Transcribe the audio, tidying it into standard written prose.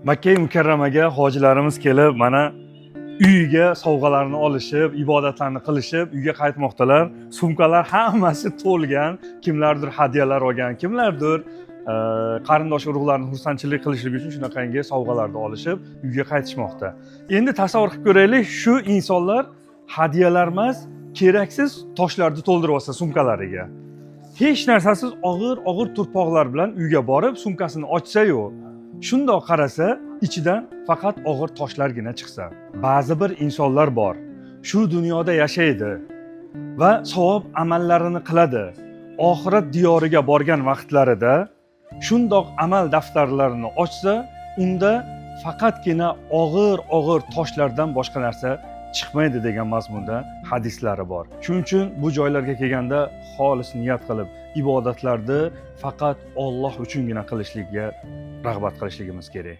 Makka Mukarramaga hojilarimiz kelib, mana uyiga sovg'alarni olishib, ibodatlarni qilishib, uyga qaytmoqdalar. Sumkalar hammasi to'lgan. Kimlardir hadyalar olgan, kimlardir qarindosh urug'larni xursandchilik qilishlik uchun shunaqangi sovg'alarni olishib, uyga qaytishmoqda. Endi tasavvur qilib ko'raylik, shu insonlar hadyalar emas, keraksiz toshlarni to'ldirib olsa sumkalariga. Hech narsasiz og'ir turpoqlar bilan uyga borib, sumkasini ochsa-yu, shundoq qarasa, ichidan faqat og'ir toshlargina chiqsa. Ba'zi bir insonlar bor, shu dunyoda yashaydi va savob amallarini qiladi. Oxirat diyoriga borgan vaqtlarida shundoq amal daftarlarini ochsa, unda faqatgina og'ir toshlardan boshqa narsa chiqmaydi degan mazmunda hadislari bor. Shuning uchun bu joylarga kelganda xolis niyat qilib ibodatlarni faqat Alloh uchungina qilishlikka rag'bat qilishligimiz kerak.